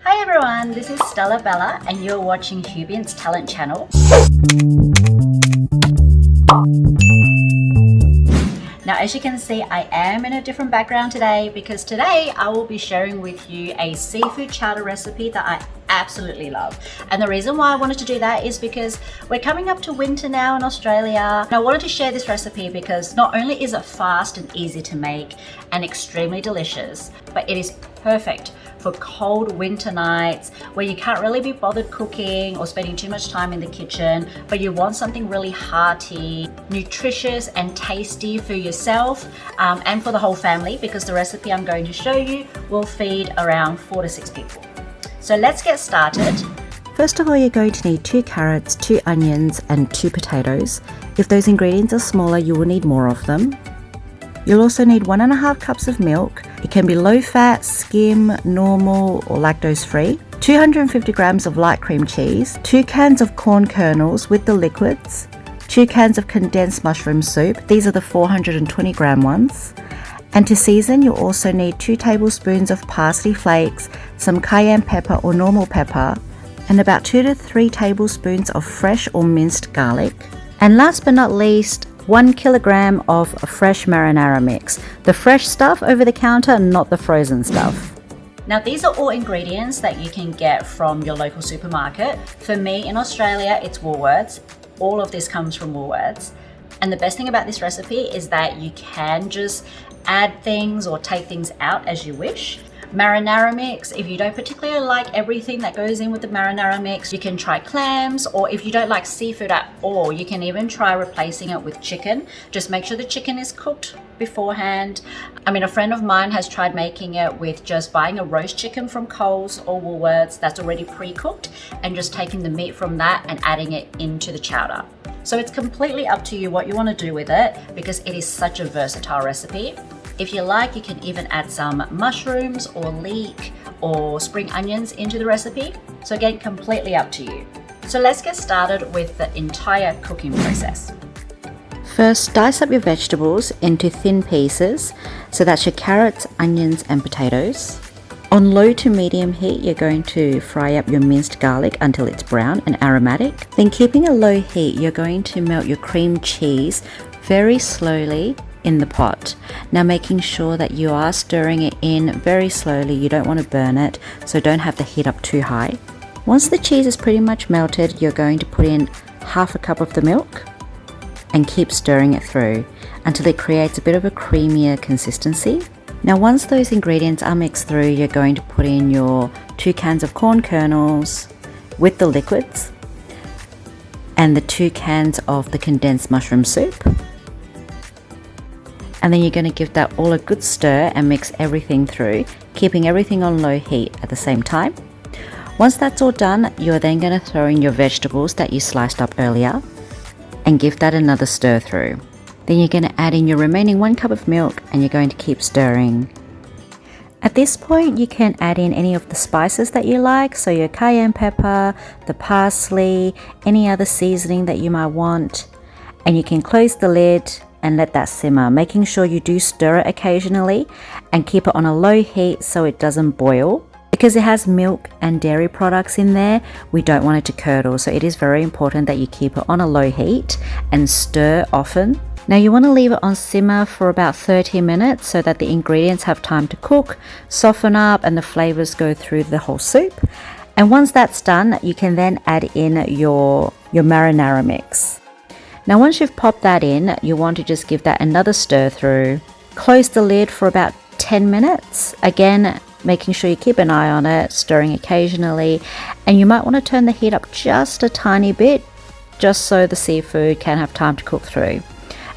Hi everyone, this is Stella Bella and you're watching HUBient's talent channel. Now as you can see, I am in a different background today because today I will be sharing with you a seafood chowder recipe that I absolutely love. And the reason why I wanted to do that is because we're coming up to winter now in Australia. And I wanted to share this recipe because not only is it fast and easy to make and extremely delicious, but it is perfect for cold winter nights where you can't really be bothered cooking or spending too much time in the kitchen, but you want something really hearty, nutritious and tasty for yourself and for the whole family, because the recipe I'm going to show you will feed around 4 to 6 people. So let's get started. First of all, you're going to need 2 carrots, 2 onions and 2 potatoes. If those ingredients are smaller, you will need more of them. You'll also need 1.5 cups of milk. It can be low fat, skim, normal or lactose free. 250 grams of light cream cheese, 2 cans of corn kernels with the liquids, 2 cans of condensed mushroom soup. These are the 420 gram ones. And to season, you'll also need 2 tablespoons of parsley flakes, some cayenne pepper or normal pepper, and about 2 to 3 tablespoons of fresh or minced garlic. And last but not least, 1 kilogram of fresh marinara mix. The fresh stuff over the counter, not the frozen stuff. Now these are all ingredients that you can get from your local supermarket. For me in Australia, it's Woolworths. All of this comes from Woolworths. And the best thing about this recipe is that you can just add things or take things out as you wish. Marinara mix, if you don't particularly like everything that goes in with the marinara mix, you can try clams, or if you don't like seafood at all, you can even try replacing it with chicken. Just make sure the chicken is cooked beforehand. I mean, a friend of mine has tried making it with just buying a roast chicken from Coles or Woolworths that's already pre-cooked and just taking the meat from that and adding it into the chowder. So it's completely up to you what you want to do with it because it is such a versatile recipe. If you like, you can even add some mushrooms or leek or spring onions into the recipe. So again, completely up to you. So let's get started with the entire cooking process. First, dice up your vegetables into thin pieces. So that's your carrots, onions and potatoes. On low to medium heat, you're going to fry up your minced garlic until it's brown and aromatic. Then keeping a low heat, you're going to melt your cream cheese very slowly in the pot. Now making sure that you are stirring it in very slowly. You don't want to burn it, so don't have the heat up too high. Once the cheese is pretty much melted, you're going to put in half a cup of the milk and keep stirring it through until it creates a bit of a creamier consistency. Now once those ingredients are mixed through, you're going to put in your 2 cans of corn kernels with the liquids and the 2 cans of the condensed mushroom soup. And then you're going to give that all a good stir and mix everything through, keeping everything on low heat at the same time. Once that's all done, you're then going to throw in your vegetables that you sliced up earlier and give that another stir through. Then you're going to add in your remaining 1 cup of milk and you're going to keep stirring. At this point, you can add in any of the spices that you like, so your cayenne pepper, the parsley, any other seasoning that you might want, and you can close the lid and let that simmer, making sure you do stir it occasionally and keep it on a low heat so it doesn't boil. Because it has milk and dairy products in there, we don't want it to curdle, so it is very important that you keep it on a low heat and stir often. Now you want to leave it on simmer for about 30 minutes so that the ingredients have time to cook, soften up and the flavors go through the whole soup. And once that's done, you can then add in your marinara mix. Now once you've popped that in, you want to just give that another stir through. Close the lid for about 10 minutes. Again, making sure you keep an eye on it, stirring occasionally. And you might want to turn the heat up just a tiny bit, just so the seafood can have time to cook through.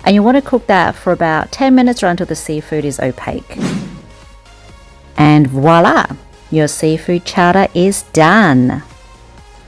And you want to cook that for about 10 minutes or until the seafood is opaque. And voila! Your seafood chowder is done.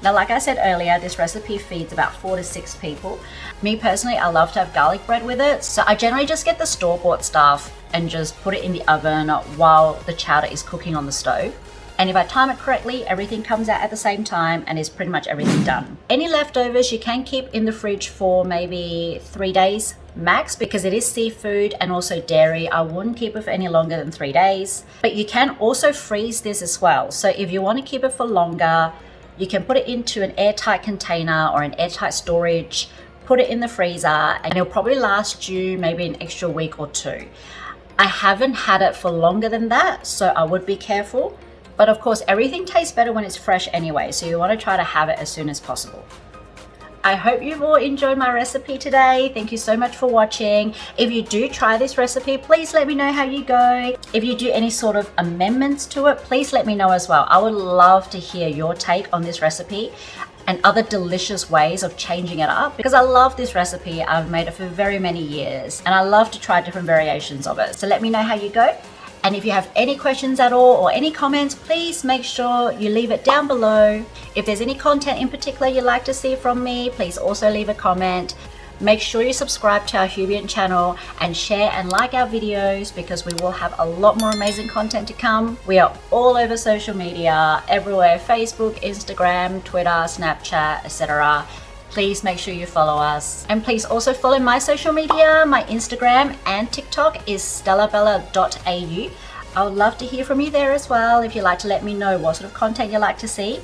Now, like I said earlier, this recipe feeds about 4 to 6 people. Me personally, I love to have garlic bread with it. So I generally just get the store-bought stuff and just put it in the oven while the chowder is cooking on the stove. And if I time it correctly, everything comes out at the same time and is pretty much everything done. Any leftovers you can keep in the fridge for maybe 3 days max, because it is seafood and also dairy. I wouldn't keep it for any longer than 3 days. But you can also freeze this as well. So if you want to keep it for longer, you can put it into an airtight container or an airtight storage, put it in the freezer, and it'll probably last you maybe an extra week or 2. I haven't had it for longer than that, so I would be careful. But of course, everything tastes better when it's fresh anyway, so you want to try to have it as soon as possible. I hope you've all enjoyed my recipe today. Thank you so much for watching. If you do try this recipe, please let me know how you go. If you do any sort of amendments to it, please let me know as well. I would love to hear your take on this recipe and other delicious ways of changing it up, because I love this recipe. I've made it for very many years and I love to try different variations of it. So let me know how you go. And if you have any questions at all or any comments, please make sure you leave it down below. If there's any content in particular you'd like to see from me, please also leave a comment. Make sure you subscribe to our HUBient channel and share and like our videos, because we will have a lot more amazing content to come. We are all over social media, everywhere: Facebook, Instagram, Twitter, Snapchat, etc. Please make sure you follow us. And please also follow my social media. My Instagram and TikTok is stellabella.au. I would love to hear from you there as well if you'd like to let me know what sort of content you like to see.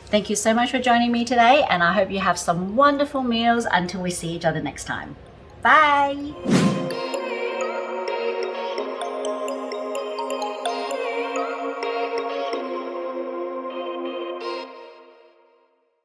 Thank you so much for joining me today, and I hope you have some wonderful meals until we see each other next time. Bye!